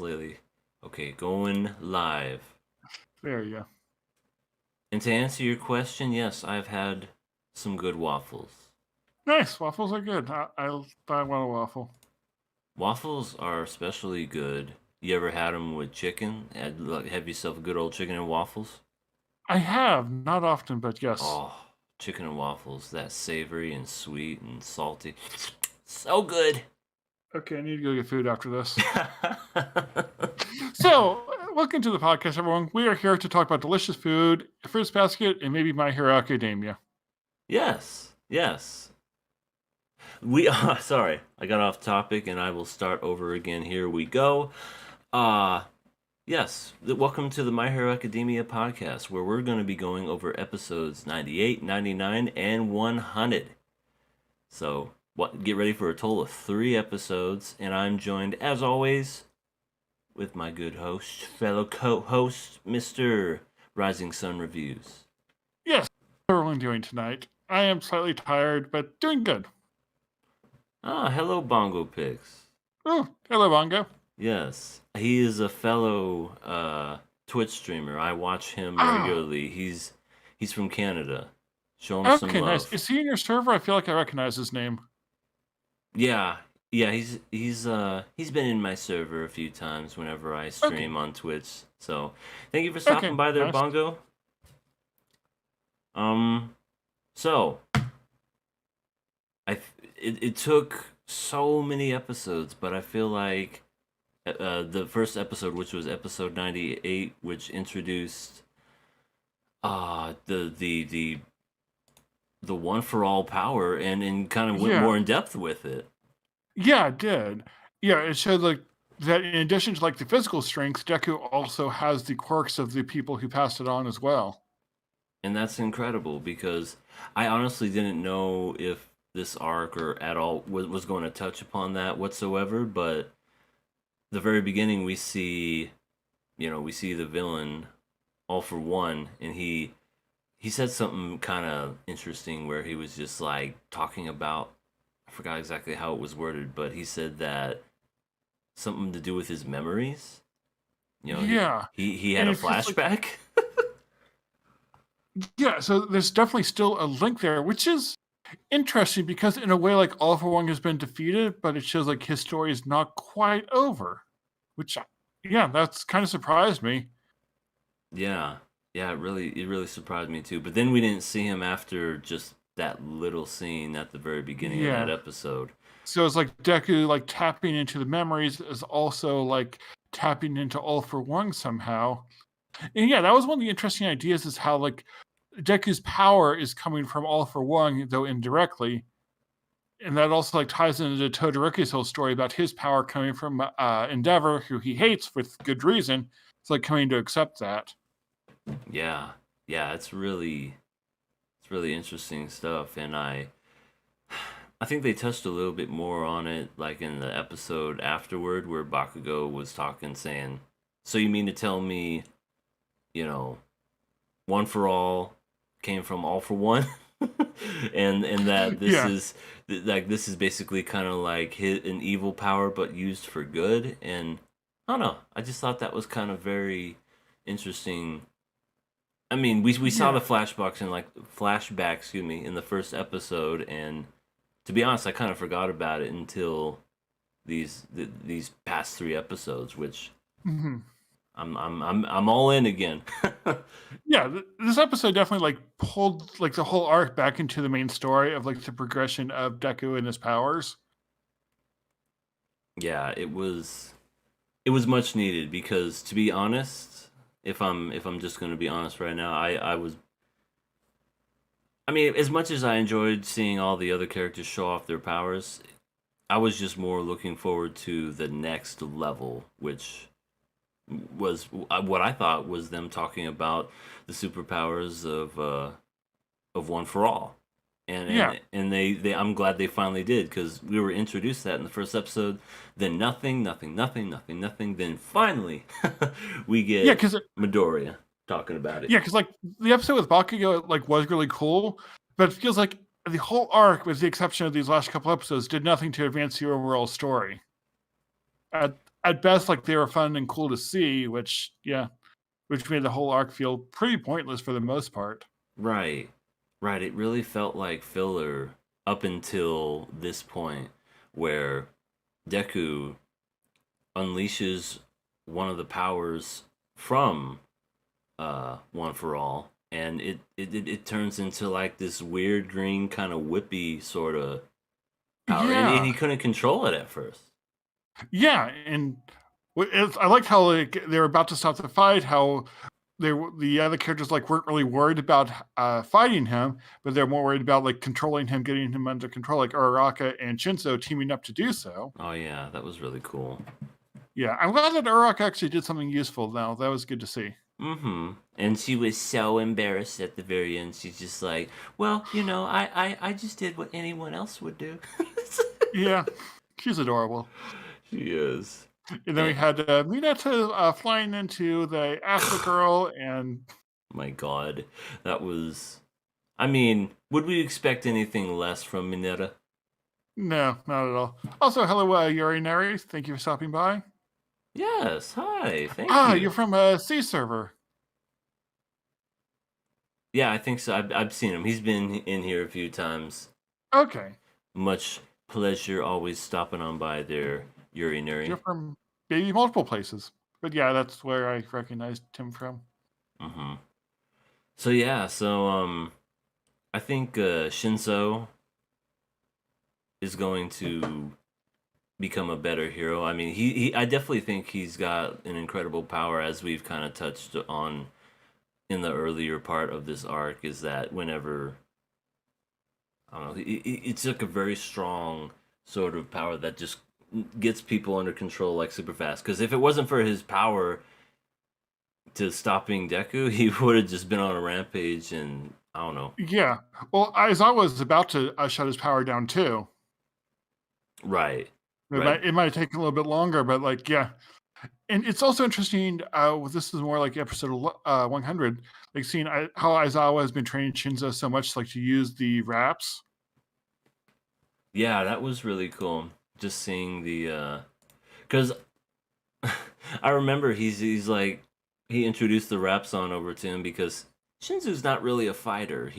lately. Okay, going live. There you go. And to answer your question, yes, I've had some good waffles. Nice. Waffles are good. I'll buy one a waffle. Waffles are especially good. You ever had them with chicken? Have yourself a good old chicken and waffles? I have, not often, but yes. Oh, chicken and waffles, that savory and sweet and salty. So good. Okay, I need to go get food after this. So, welcome to the podcast, everyone. We are here to talk about delicious food, Fruits Basket, and maybe My Hero Academia. Yes, yes. We are sorry, I got off topic and I will start over again. Here we go. Uh yes, welcome to the My Hero Academia podcast where we're going to be going over episodes 98, 99, and 100. So, get ready for a total of 3 episodes, and I'm joined as always with my good host, fellow co-host, Mr. Rising Sun Reviews. Yes, how are everyone doing tonight? I am slightly tired, but doing good. Hello Bongo Pix. Oh, hello, Bongo. Yes, he is a fellow Twitch streamer. I watch him Ah, regularly. He's from Canada. Show him some okay, nice. love. Is he in your server? I feel like I recognize his name. Yeah, yeah. He's been in my server a few times whenever I Okay, stream on Twitch. So thank you for okay, stopping by there, nice. Bongo. Um, so it took so many episodes, but I feel like the first episode, which was episode 98, which introduced the one for all power and kind of went Yeah, more in depth with it. yeah, it did. Yeah, it showed like that in addition to like the physical strength, Deku also has the quirks of the people who passed it on as well. And that's incredible because I honestly didn't know if this arc or at all was going to touch upon that whatsoever, but the very beginning we see the villain all for one, and he said something kind of interesting where he was just like talking about, I forgot exactly how it was worded, but he said that something to do with his memories. You know, Yeah, he had and a it feels like flashback. yeah. So there's definitely still a link there, which is interesting because in a way, like All for One has been defeated, but it shows like his story is not quite over. Which, yeah, that's kind of surprised me. Yeah, yeah, it really surprised me too. But then we didn't see him after just that little scene at the very beginning of that Yeah. episode. So it's like Deku like tapping into the memories is also like tapping into All for One somehow. And yeah, that was one of the interesting ideas is how like Deku's power is coming from All for One, though indirectly. And that also like ties into Todoroki's whole story about his power coming from Endeavor, who he hates with good reason. It's like coming to accept that. Yeah, yeah, it's really interesting stuff, and I think they touched a little bit more on it, like in the episode afterward, where Bakugo was talking, saying, "So you mean to tell me, you know, one for all came from all for one?" and that this Yeah. is like this is basically kind of like an evil power, but used for good. And I don't know. I just thought that was kind of very interesting. I mean, we saw the Yeah. flashbacks and like flashback, excuse me, in the first episode, and to be honest, I kind of forgot about it until these past 3 episodes, which Mhm. I'm all in again. Yeah, this episode definitely like pulled like the whole arc back into the main story of like the progression of Deku and his powers. Yeah, it was much needed because to be honest, if I'm just going to be honest right now, I mean, as much as I enjoyed seeing all the other characters show off their powers, I was just more looking forward to the next level, which was what I thought was them talking about the superpowers of One for All. And Yeah, they I'm glad they finally did because we were introduced to that in the first episode. Then nothing, nothing, nothing, nothing, nothing. Then finally, we yeah, get because Midoriya talking about it. yeah, because like the episode with Bakugo like was really cool, but it feels like the whole arc, with the exception of these last couple episodes, did nothing to advance the overall story. at best, like they were fun and cool to see, which made the whole arc feel pretty pointless for the most part. Right. Right. It really felt like filler up until this point where Deku unleashes one of the powers from One for All, and it turns into like this weird green kind of whippy sort of power, and Yeah, he couldn't control it at first. yeah, and I liked how like they were about to stop the fight, how the other characters like weren't really worried about fighting him, but they're more worried about like controlling him, getting him under control, like Uraraka and Shinzo teaming up to do so. Oh yeah, that was really cool. Yeah, I'm glad that Uraraka actually did something useful now. That was good to see. Mm-hmm. And she was so embarrassed at the very end. She's just like, well, I just did what anyone else would do. Yeah, she's adorable. She is. And then we had Mineta flying into the Acid Girl, and My God, that was. I mean, would we expect anything less from Mineta? no, not at all. Also, hello, Urinary. Thank you for stopping by. Yes. Hi. Thank You're you. from a C server. Yeah, I think so. I've seen him. He's been in here a few times. Okay, Much pleasure always stopping on by there, Yuri you're Nuri. from maybe multiple places, but yeah, that's where I recognized him from. Mm-hmm. So yeah, I think Shinzo is going to become a better hero. I mean, I definitely think he's got an incredible power, as we've kind of touched on in the earlier part of this arc. Is that whenever I don't know, it's like a very strong sort of power that just gets people under control like super fast. Because if it wasn't for his power to stopping Deku, he would have just been on a rampage, and I don't know. Yeah, well, Aizawa was about to shut his power down too. Right, right. It might have taken a little bit longer, but like, yeah. And it's also interesting. This is more like episode 100, like seeing how Aizawa has been training Shinzo so much, like to use the raps. Yeah, that was really cool. Just seeing the, because I remember he's like he introduced the rap song over to him because Shinzu's not really a fighter.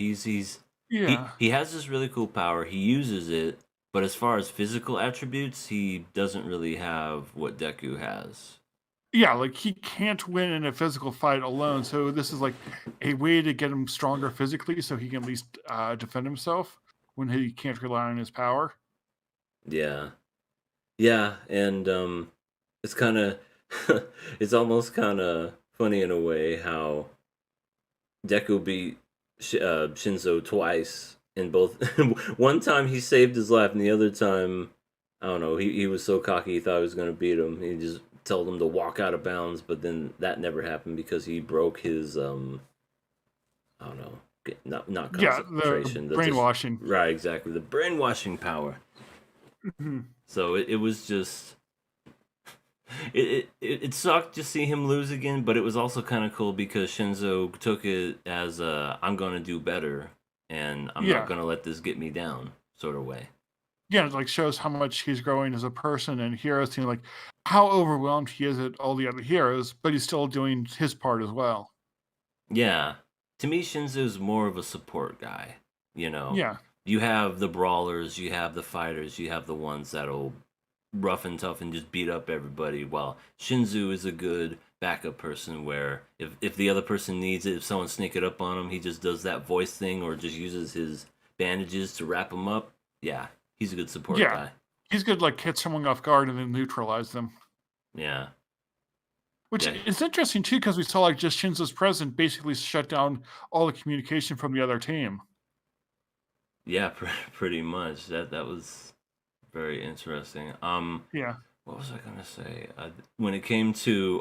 Yeah, He has this really cool power. He uses it, but as far as physical attributes, he doesn't really have what Deku has. yeah, like he can't win in a physical fight alone. So this is like a way to get him stronger physically, so he can at least defend himself when he can't rely on his power. Yeah, yeah, and it's kind of it's almost kind of funny in a way how Deku beat Shinzo twice in both. One time he saved his life, and the other time, I don't know. He was so cocky he thought he was gonna beat him. He just told him to walk out of bounds, but then that never happened because he broke his I don't know, not Yeah, the concentration. brainwashing. Right, exactly, the brainwashing power. Mhm. So it was just it sucked to see him lose again, but it was also kind of cool because Shinzo took it as I'm gonna do better, and I'm not Yeah, gonna let this get me down sort of way. yeah, it like shows how much he's growing as a person, and heroes seem like how overwhelmed he is at all the other heroes, but he's still doing his part as well. Yeah, to me, Shinzo's more of a support guy. You know, Yeah, you have the brawlers, you have the fighters, you have the ones that'll rough and tough and just beat up everybody. While Shinzu is a good backup person, where if the other person needs it, if someone sneak it up on him, he just does that voice thing or just uses his bandages to wrap him up. Yeah, he's a good support yeah, guy. he's good. Like catch someone off guard and then neutralize them. Yeah, Which yeah, is interesting too, because we saw like just Shinzo's presence basically shut down all the communication from the other team. yeah. Pretty much. That was very interesting. Yeah, What was I gonna say? When it came to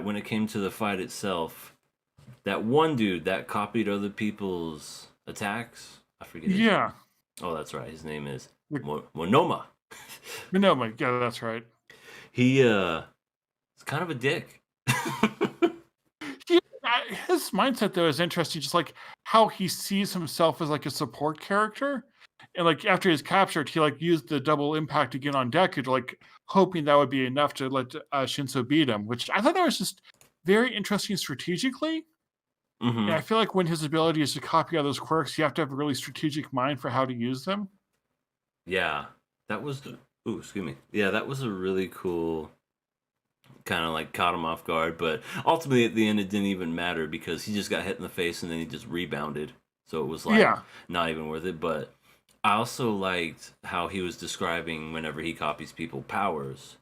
when it came to the fight itself, that one dude that copied other people's attacks, I forget his name. yeah. Oh, that's right. His name is Like, Monoma. no, yeah, that's right. He is kind of a dick. He, his mindset though is interesting, just like how he sees himself as like a support character, And like after he's captured, he like used the double impact again on Deku to like hoping that would be enough to let Shinso beat him, which I thought that was just very interesting strategically. And Mm-hmm. I feel like when his ability is to copy all those quirks, you have to have a really strategic mind for how to use them. Yeah, that was. Ooh, excuse me. Yeah, that was a really cool kind of like caught him off guard, but ultimately at the end it didn't even matter because he just got hit in the face and then he just rebounded. So it was like Yeah, not even worth it. But I also liked how he was describing whenever he copies people powers,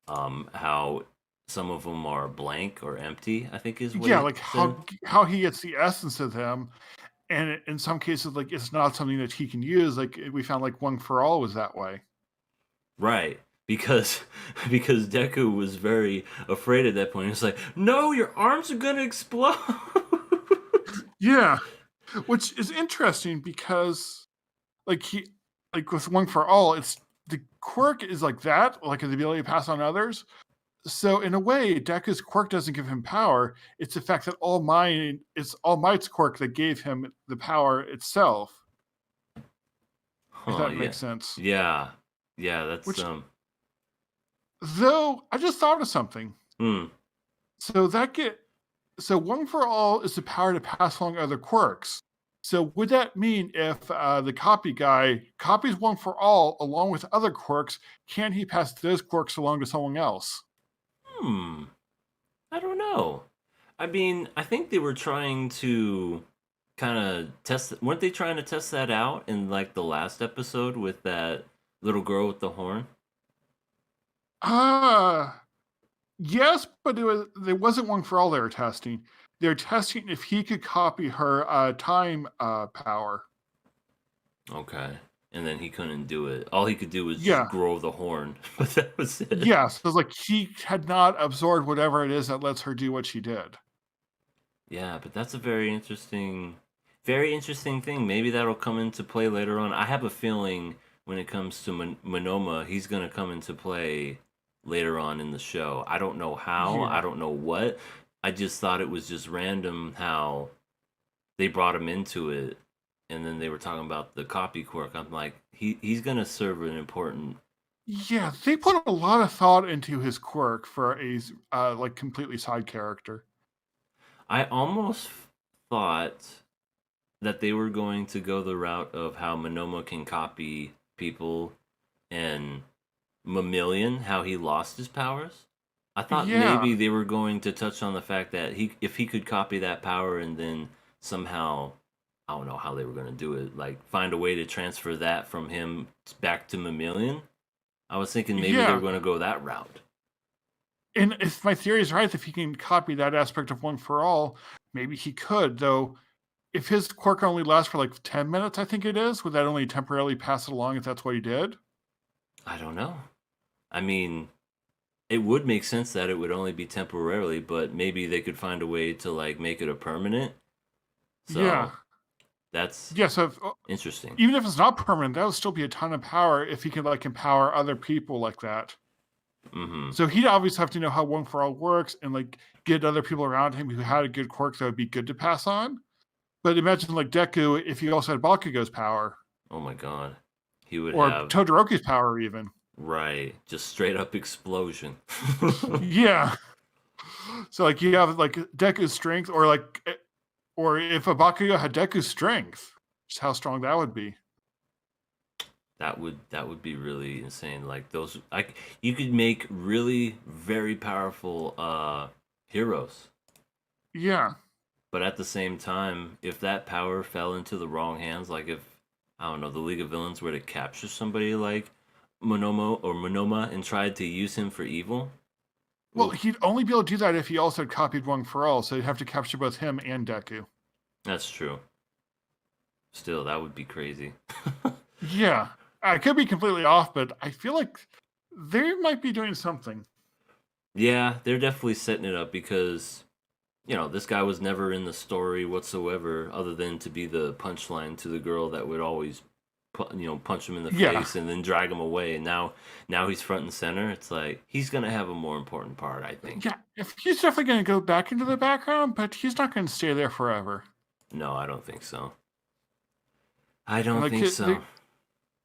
how some of them are blank or empty, I think is what yeah, he like said. how he gets the essence of them, and in some cases, like it's not something that he can use. Like we found, like One for All was that way. Right. Because because Deku was very afraid at that point. He was like, "No, your arms are gonna explode." Yeah, which is interesting because like like with One for All, it's the quirk is like that, like the ability to pass on others. So in a way, Deku's quirk doesn't give him power. It's the fact that it's All Might's quirk that gave him the power itself. If Huh, that yeah. makes sense. Yeah. Yeah, that's Which, though, I just thought of something. hmm. So that get so One for All is the power to pass along other quirks. So would that mean if the copy guy copies One for All along with other quirks, can he pass those quirks along to someone else? Hmm. I don't know. I mean, I think they were trying to kind of test. Weren't they trying to test that out in like the last episode with that little girl with the horn? Ah, yes, but there wasn't One for All they were testing. They're testing if he could copy her time power. Okay. And then he couldn't do it. All he could do was just Yeah, grow the horn, but that was it. yes. So it's like he had not absorbed whatever it is that lets her do what she did. Yeah, but that's a very interesting thing. Maybe that'll come into play later on. I have a feeling when it comes to Monoma, he's gonna come into play later on in the show. I don't know how. I Yeah. don't know what. I just thought it was just random how they brought him into it, and then they were talking about the copy quirk. I'm like, he's gonna serve an important. Yeah, they put a lot of thought into his quirk for a like completely side character. I almost thought that they were going to go the route of how Monoma can copy people and Mammalian, how he lost his powers. I thought Yeah, maybe they were going to touch on the fact that if he could copy that power and then somehow I don't know how they were going to do it, like find a way to transfer that from him back to Mammalian. I was thinking maybe they were yeah. going to go that route. And if my theory is right, if he can copy that aspect of One for All, maybe he could. Though, if his quirk only lasts for like 10 minutes, I think it is, would that only temporarily pass it along if that's what he did? I don't know. I mean, it would make sense that it would only be temporarily, but maybe they could find a way to like make it a permanent. Yeah, So that's yeah. So interesting. even if it's not permanent, that would still be a ton of power if he could like empower other people like that. Mm-hmm. So he'd obviously have to know how One for All works and like get other people around him who had a good quirk that would be good to pass on. But imagine like Deku if he also had Bakugo's power Oh my god. He would or have Todoroki's power even. right, just straight up explosion. Yeah. So like you have like Deku's strength or like or if a Bakugo had Deku's strength, just how strong that would be. That would be really insane. Like those like you could make really very powerful heroes. Yeah. But at the same time, if that power fell into the wrong hands, like if I don't know, the League of Villains were to capture somebody like Monoma and tried to use him for evil, Well, oof, he'd only be able to do that if he also had copied One for All, so he'd have to capture both him and Deku. that's true. Still, that would be crazy. Yeah. I could be completely off, but I feel like they might be doing something. Yeah, they're definitely setting it up because this guy was never in the story whatsoever, other than to be the punchline to the girl that would always, punch him in the Yeah. face and then drag him away. And now he's front and center. It's like he's gonna have a more important part, I think. Yeah. If he's definitely going to go back into the background, but he's not going to stay there forever. No, I don't think so. I And don't like think so.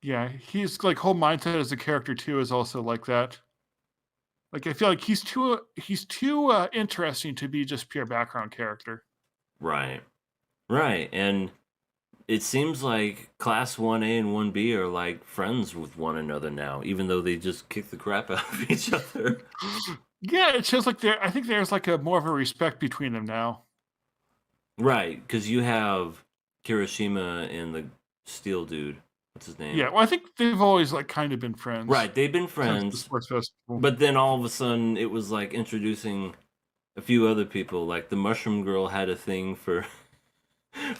Yeah, he's like whole mindset as a character too is also like that. Like I feel like he's too interesting to be just pure background character. Right. Right. And it seems like Class 1A and 1B are like friends with one another now, even though they just kick the crap out of each other. Yeah, it shows like there. I think there's like a more of a respect between them now. Right. Because you have Kirishima and the Steel dude. What's his name? Yeah, well, I think they've always like kind of been friends Right. They've been since the friends. sports festival. But then all of a sudden, it was like introducing a few other people. Like the Mushroom Girl had a thing for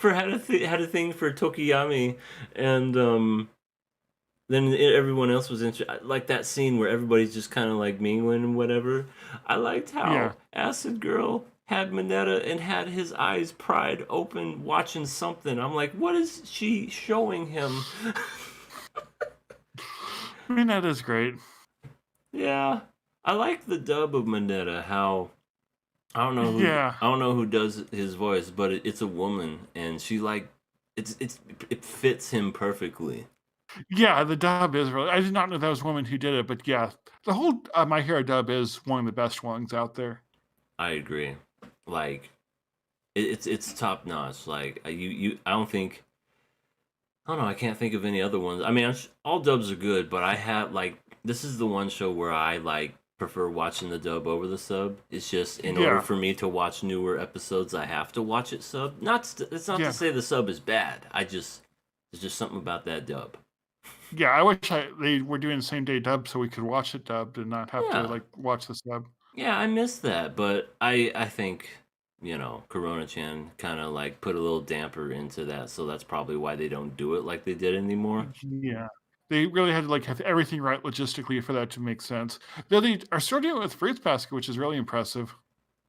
had a thing for Tokiyami, and then everyone else was like that scene where everybody's just kind of like mingling and whatever. I liked Yeah, how Acid Girl had Mineta and had his eyes pried open watching something. I'm like, what is she showing him? I mean that is great. Yeah, I like the dub of Mineta. How Yeah, I don't know who does his voice, but it's a woman, and she like it fits him perfectly. yeah, the dub is really. I did not know that was a woman who did it, but yeah, the whole My Hero dub is one of the best ones out there. I agree. Like it's top notch. Like I don't think I don't know. I can't think of any other ones. I mean, all dubs are good, but I have like this is the one show where I like prefer watching the dub over the sub. It's just in order Yeah, for me to watch newer episodes, I have to watch it sub. It's not to yeah, say the sub is bad. There's just something about that dub. yeah. I wish they were doing the same day dub so we could watch it dubbed and not have to Yeah, like watch the sub. yeah, I miss that, but I think Corona Chan kind of like put a little damper into that, so that's probably why they don't do it like they did anymore. Yeah. They really had to like have everything right logistically for that to make sense. Though they are still doing it with Fruits Basket, which is really impressive.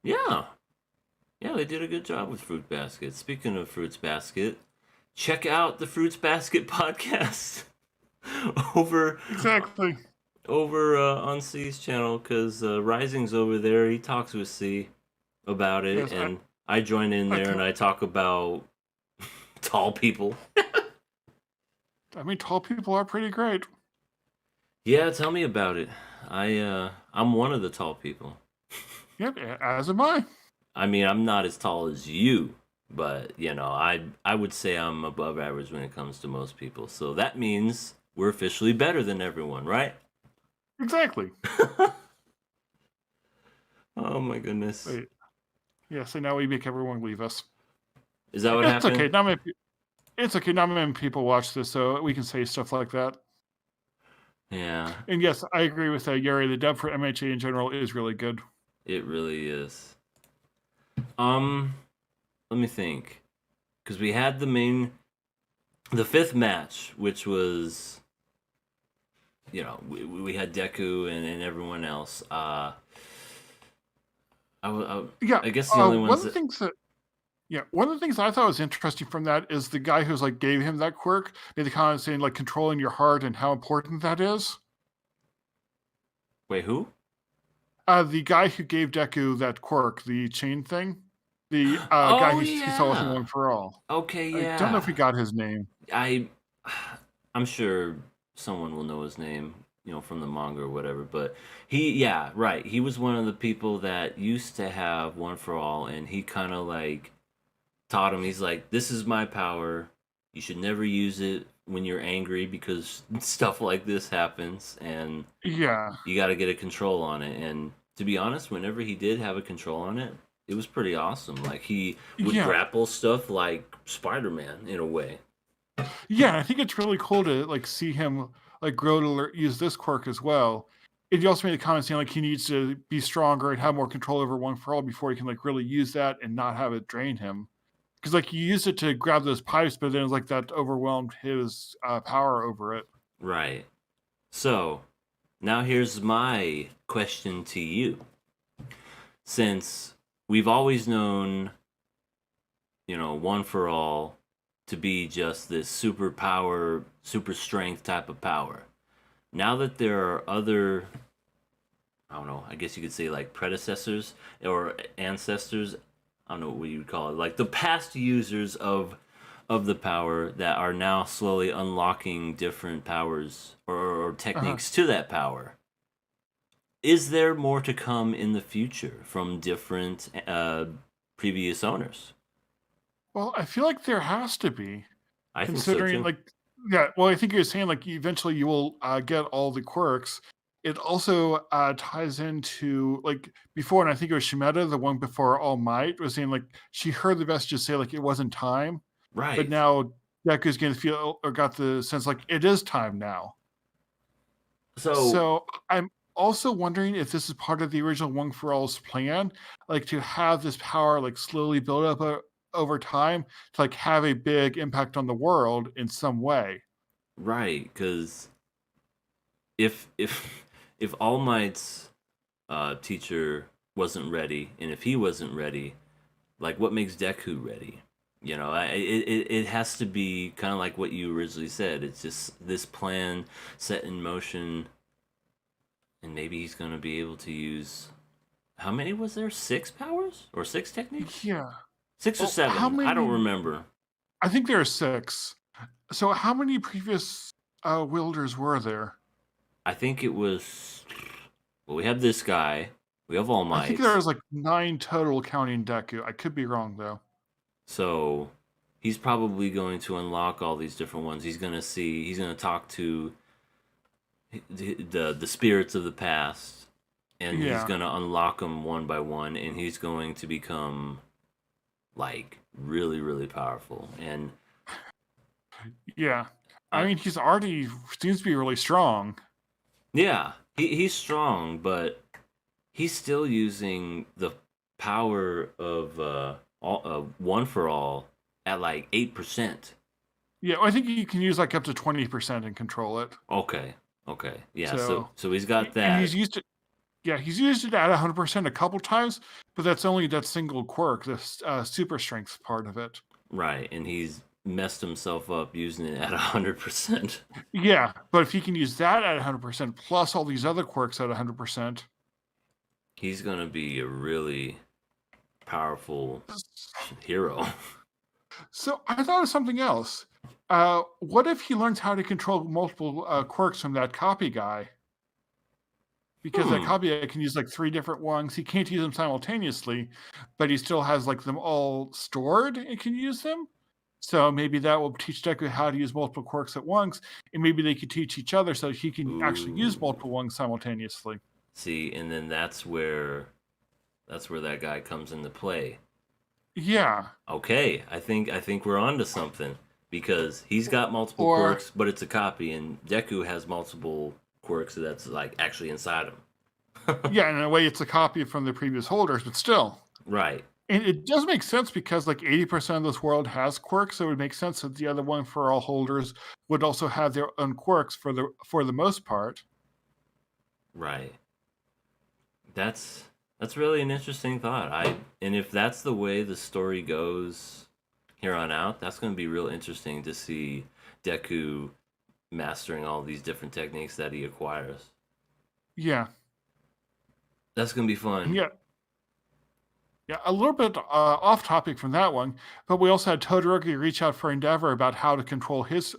Yeah, yeah, they did a good job with Fruit Basket. Speaking of Fruits Basket, check out the Fruits Basket podcast over Exactly. on C's channel because Rising's over there. He talks with C about it, Yes, and I join in I, there and t- I talk about tall people. I mean, tall people are pretty great. Yeah, tell me about it. I'm one of the tall people. Yep, as am I. I mean, I'm not as tall as you, but I would say I'm above average when it comes to most people. So that means we're officially better than everyone, right? Exactly. Oh my goodness. Wait. Yeah, so now we make everyone leave us. Is that what It's okay. happened? It's okay. Not many people watch this, so we can say stuff like that. Yeah, And yes, I agree with Yuri. The dub for MHA in general is really good. it really is. Um, Let me think. Because we had the fifth match, which was, we had Deku and everyone else. Yeah. I guess the only One ones of the that. things that Yeah, one of the things I thought was interesting from that is the guy who's like gave him that quirk made the comment saying like controlling your heart and how important that is. Wait, who? The guy who gave Deku that quirk, the chain thing, the guy Oh he saw with him yeah. one for all. Okay, I don't know yeah. if we got his name. I I'm sure someone will know his name, from the manga or whatever, but yeah, right. He was one of the people that used to have One for All, and he kind of like taught him. He's like, "This is my power. You should never use it when you're angry because stuff like this happens, and Yeah, you got to get a control on it." And to be honest, whenever he did have a control on it, it was pretty awesome. Like he would yeah, grapple stuff like Spider-Man in a way. yeah. I think it's really cool to like see him like grow to use this quirk as well. And he also made a comment saying like he needs to be stronger and have more control over one for all before he can like really use that and not have it drain him. Because like he used it to grab those pipes, but then it was like that overwhelmed his power over it. Right. So, now here's my question to you. Since we've always known, One for All to be just this super power, super strength type of power. Now that there are other, I don't know, I guess you could say like predecessors or ancestors, I don't know what you would call it, like the past users of of the power that are now slowly unlocking different powers or Uh-huh. techniques to that power. Is there more to come in the future from different previous owners? Well, I feel like there has to be, I think so considering too. like yeah. Well, I think you're saying like eventually you will get all the quirks. It also ties into like before, and I think it was Shimeta, the one before All Might, was saying like she heard the messages say like it wasn't time, but Right. now Deku's gonna feel or got the sense like it is time now. So, So I'm also wondering if this is part of the original One for All's plan, like to have this power like slowly build up over time to like have a big impact on the world in some way. right, because if if All Might's teacher wasn't ready, and if he wasn't ready, like what makes Deku ready? It has to be kind of like what you originally said. It's just this plan set in motion, and maybe he's gonna be able to use. How many was there? Six powers or six techniques? Yeah. Six or Well, how seven? I don't many? remember. I think there are six. So how many previous wielders were there? I think it was. Well, we have this guy. We have All I think there Might. was like nine total counting Deku. I could be wrong though. So he's probably going to unlock all these different ones. He's gonna see. He's gonna talk to the spirits of the past, and he's Yeah. gonna unlock them one by one, and he's going to become like really really powerful. And Yeah. I uh, mean, he's already seems to be really strong. yeah, he's strong, but he's still using the power of one for all at like 8%. Yeah, I think you can use like up to 20% and control it. Okay, okay, yeah. So So, so he's got and he's that. used it. Yeah, he's used it at 100% a couple times, but that's only that single quirk, the super strength part of it. Right, and he's messed himself up using it at 100%. Yeah, but if he can use that at 100% plus all these other quirks at 100%, He's gonna be a really powerful hero. so I thought of something else. What if he learns how to control multiple quirks from that copy guy? Because that Hmm. copy guy can use like three different ones. He can't use them simultaneously, but he still has like them all stored and can use them. So maybe that will teach Deku how to use multiple quirks at once, and maybe they could teach each other so he can actually use Ooh. multiple ones simultaneously. See, and then that's where that guy comes into play. Yeah. Okay, I think we're on to something because he's got multiple Or quirks, but it's a copy, and Deku has multiple quirks that's like actually inside him. yeah, in a way it's a copy from the previous holders, but still. Right. And it does make sense because like 80% of this world has quirks, so it would make sense that the other one for all holders would also have their own quirks for the most part. Right. That's that's really an interesting thought. And if that's the way the story goes here on out, that's going to be real interesting to see Deku mastering all these different techniques that he acquires. Yeah. That's going to be And fun. yeah, yeah, a little bit off topic from that one, but we also had Todoroki reach out for Endeavor about how to control his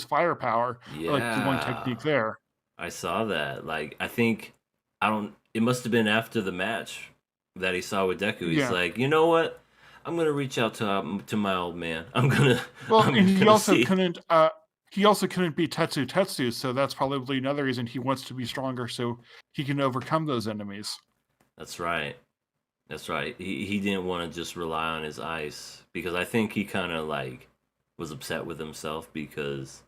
firepower, or like the one Yeah. technique there. I saw that. Like I think I don't it must have been after the match that he saw with Deku. He's Yeah. like, "You know what? I'm going to reach out to my old man. I'm going to Well, I'm and going to see." he also couldn't beat Tetsu, so that's probably another reason he wants to be stronger so he can overcome those enemies. That's right. That's right. He didn't want to just rely on his ice because I think he kind of like was upset with himself because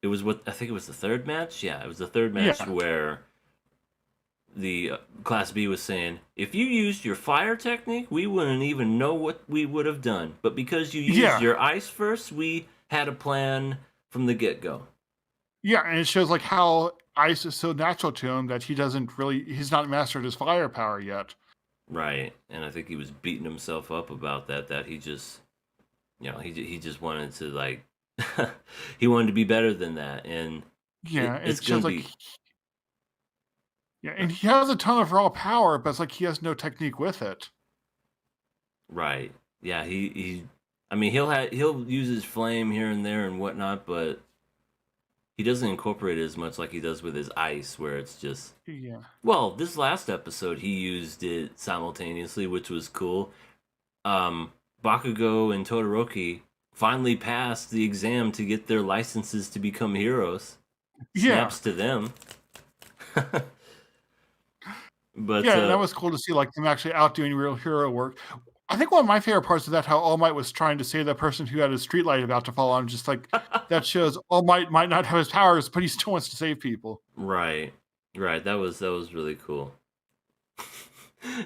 it was what I think it was the third match. Yeah, it was the third match Yeah. where the Class B was saying, if you used your fire technique, we wouldn't even know what we would have done. But because you used Yeah. your ice first, we had a plan from the get go. Yeah, and it shows like how ice is so natural to him that he's not mastered his firepower yet. Right. And I think he was beating himself up about that, that he just, he just wanted to, like, he wanted to be better than that. And Yeah, it's it going shows to like be, yeah, and he has a ton of raw power, but it's like he has no technique with it. right. Yeah, I mean, he'll use his flame here and there and whatnot, but he doesn't incorporate it as much like he does with his ice, where it's just. Yeah. Well, this last episode he used it simultaneously, which was cool. Bakugo and Todoroki finally passed the exam to get their licenses to become heroes. Yeah. Snaps to them. But Yeah, that was cool to see, like, them actually out doing real hero work. I think one of my favorite parts of that, how All Might was trying to save that person who had a streetlight about to fall on, just like, that shows All Might might not have his powers, but he still wants to save people. right, that was really cool.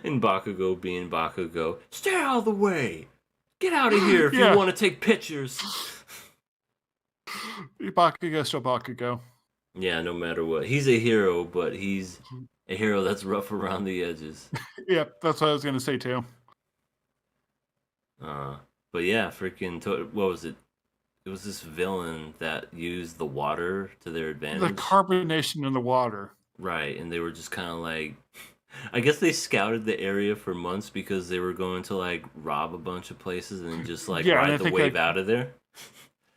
And Bakugo being Bakugo, stay out of the way. Get out of here if Yeah. you want to take pictures. Bakugo still Bakugo. Yeah, no matter what. He's a hero, but he's a hero that's rough around the edges. Yeah, that's what I was gonna say too. But yeah, freaking what was it? It was this villain that used the water to their advantage. The carbonation in the water. Right, and they were just kind of like, I guess they scouted the area for months because they were going to like rob a bunch of places and just like Yeah, and I ride the think, wave like, out of there.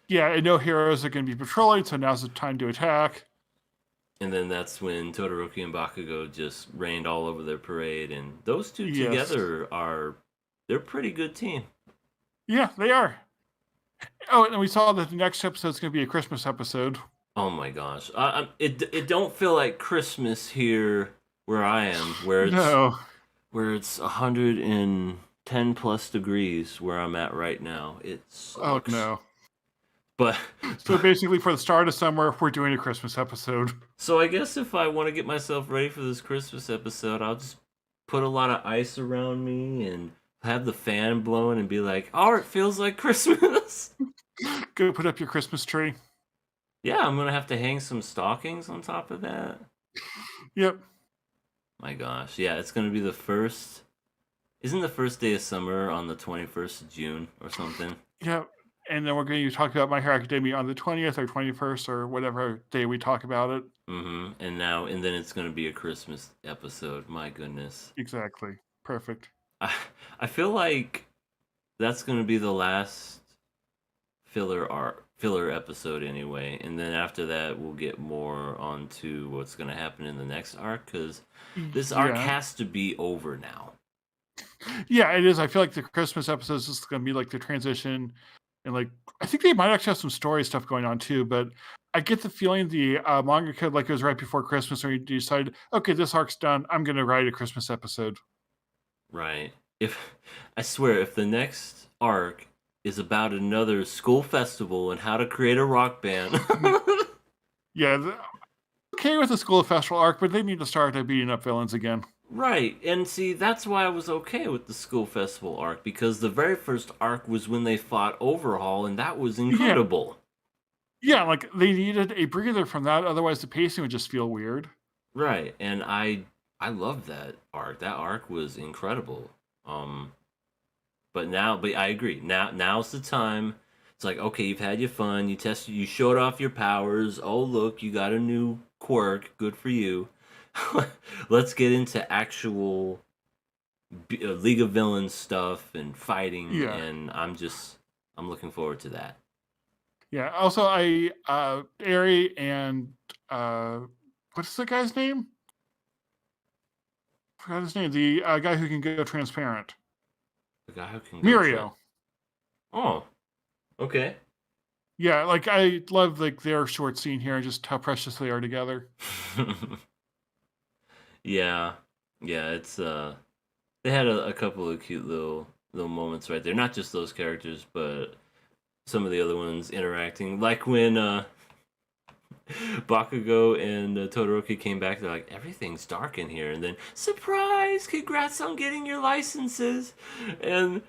yeah, and no heroes are gonna be patrolling, so now's the time to attack. And then that's when Todoroki and Bakugo just rained all over their parade, and those two Yes. together they're a pretty good team. Yeah, they are. Oh, and we saw that the next episode is gonna be a Christmas episode. Oh my gosh, it don't feel like Christmas here where I am, where it's 110 plus degrees where I'm at right now. It's Oh no. But So basically, for the start of summer, we're doing a Christmas episode. So I guess if I want to get myself ready for this Christmas episode, I'll just put a lot of ice around me and have the fan blowing and be like, "Oh, it feels like Christmas." Go put up your Christmas tree. Yeah, I'm gonna have to hang some stockings on top of that. Yep. My gosh, yeah, it's gonna be the first. Isn't the first day of summer on the 21st of June or something? Yep. And then we're going to talk about My Hero Academia on the 20th or 21st or whatever day we talk about it. And then it's gonna be a Christmas episode. My goodness. Exactly. Perfect. I feel like that's gonna be the last filler episode anyway, and then after that we'll get more onto what's gonna happen in the next arc, because this arc has to be over now. Yeah, it is. I feel like the Christmas episode is just going to be like the transition, and like I think they might actually have some story stuff going on too. But I get the feeling the manga could, like, it was right before Christmas, where you decided, okay, this arc's done. I'm going to write a Christmas episode. Right. I swear, if the next arc is about another school festival and how to create a rock band. Yeah, okay with the school festival arc, but they need to start beating up villains again. Right, and see, that's why I was okay with the school festival arc, because the very first arc was when they fought Overhaul, and that was incredible. Yeah, like they needed a breather from that, otherwise the pacing would just feel weird. Right, and I love that arc. That arc was incredible. But I agree. Now's the time. It's like, okay, you've had your fun. You showed off your powers. Oh, look, you got a new quirk. Good for you. Let's get into actual League of Villains stuff and fighting. Yeah. And I'm looking forward to that. Yeah. Also, Eri and what's the guy's name? I forgot his name. The guy who can go transparent. The guy who can go Mirio. Oh, okay. Yeah, like I love like their short scene here and just how precious they are together. Yeah, it's they had a couple of cute little moments right there. Not just those characters, but some of the other ones interacting. Like when Bakugo and Todoroki came back, they're like, everything's dark in here, and then surprise, congrats on getting your licenses, and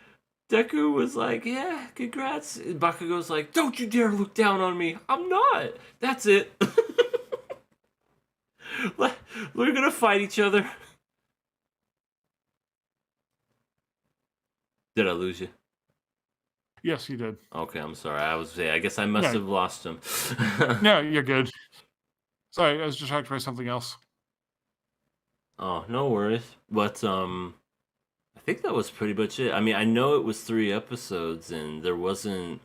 Deku was like, yeah, congrats. And Bakugo's like, don't you dare look down on me. I'm not. That's it. We're gonna fight each other. Did I lose you? Yes, you did. Okay, I'm sorry. I guess I must have lost him. No, you're good. Sorry, I was distracted by something else. Oh, no worries. But I think that was pretty much it. I mean, I know it was 3 episodes, and there wasn't.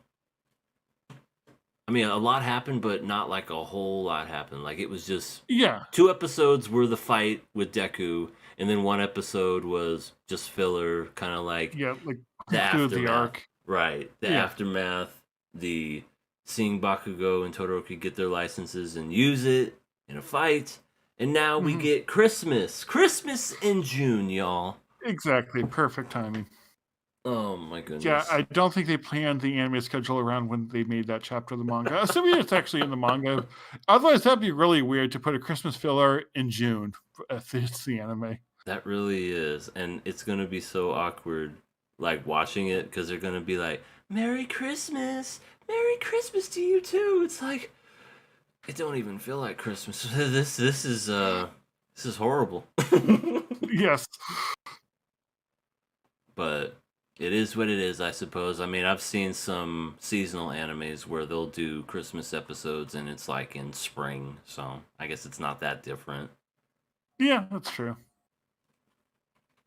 I mean, a lot happened, but not like a whole lot happened. Like it was just Yeah, 2 episodes were the fight with Deku, and then 1 episode was just filler, kind of like yeah, like the conclude the aftermath. arc. Right, the Yeah. aftermath, the seeing Bakugo and Todoroki get their licenses and use it in a fight, and now we Mhm. get Christmas in June, y'all. Exactly. Perfect timing. Oh my Yeah, goodness. I don't think they planned the anime schedule around when they made that chapter of the manga. Assuming it's actually in the manga. Otherwise, that'd be really weird to put a Christmas filler in June. It's the anime. That really is, and it's gonna be so awkward, like watching it, because they're gonna be like, Merry Christmas to you too." It's like it don't even feel like Christmas. This is horrible. Yes. But it is what it is, I suppose. I mean, I've seen some seasonal animes where they'll do Christmas episodes and it's like in spring, so I guess it's not that different. Yeah, that's true.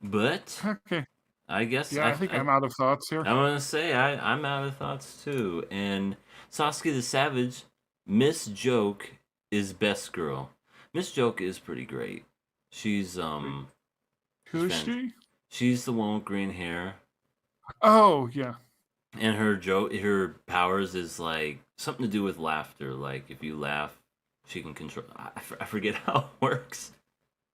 But Okay. I guess Yeah, I think I'm out of thoughts here. I'm gonna say I'm out of thoughts too. And Sasuke the Savage, Miss Joke is best girl. Miss Joke is pretty great. She's Who is fan- she? she's the one with green hair. Oh, yeah. And her powers is like something to do with laughter. Like if you laugh, she can control. I forget how it works,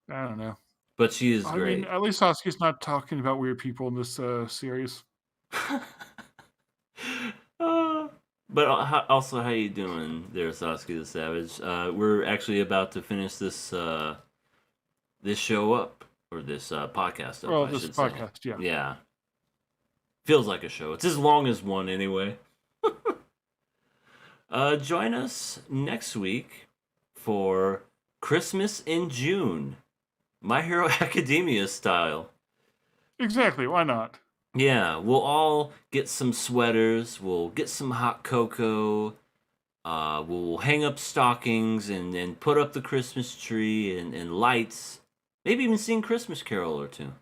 I don't know. but she is I great. mean, at least Sasuke's not talking about weird people in this series. But also, how you doing there, Sasuke the Savage? We're actually about to finish this this show up, or this podcast up. Well, I this should say. podcast, yeah. Yeah, feels like a show. It's as long as one anyway. Join us next week for Christmas in June, My Hero Academia style. Exactly. Why not? Yeah, we'll all get some sweaters. We'll get some hot cocoa. We'll hang up stockings and put up the Christmas tree and lights. Maybe even sing Christmas Carol or two.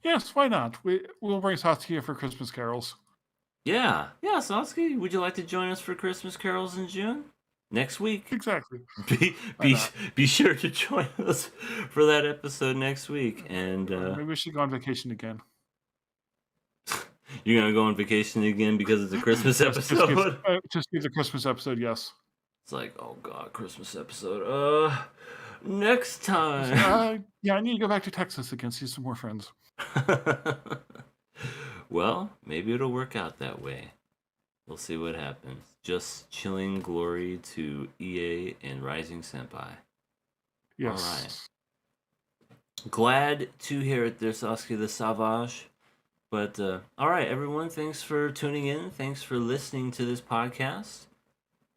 Yes, why not? We'll bring Sasuke here for Christmas carols. Yeah, Sasuke, would you like to join us for Christmas Carols in June? Next week. Exactly. Be be sure to join us for that episode next week. And Maybe we should go on vacation again. you're gonna go on vacation again because it's a Christmas episode. Just give the Christmas episode, yes. It's like, oh god, Christmas episode. Next time. Yeah, I need to go back to Texas again, see some more friends. Well, maybe it'll work out that way. We'll see what happens. Just chilling glory to EA and Rising Senpai. Yes. All right. Glad to hear it there, Sasuke the Savage. But, all right, everyone, thanks for tuning in. Thanks for listening to this podcast.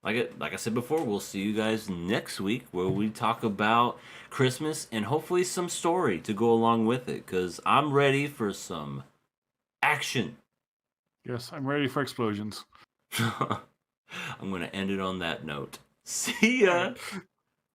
Like I said before, we'll see you guys next week where we talk about Christmas and hopefully some story to go along with it, because I'm ready for some action. Yes, I'm ready for explosions. I'm going to end it on that note. See ya!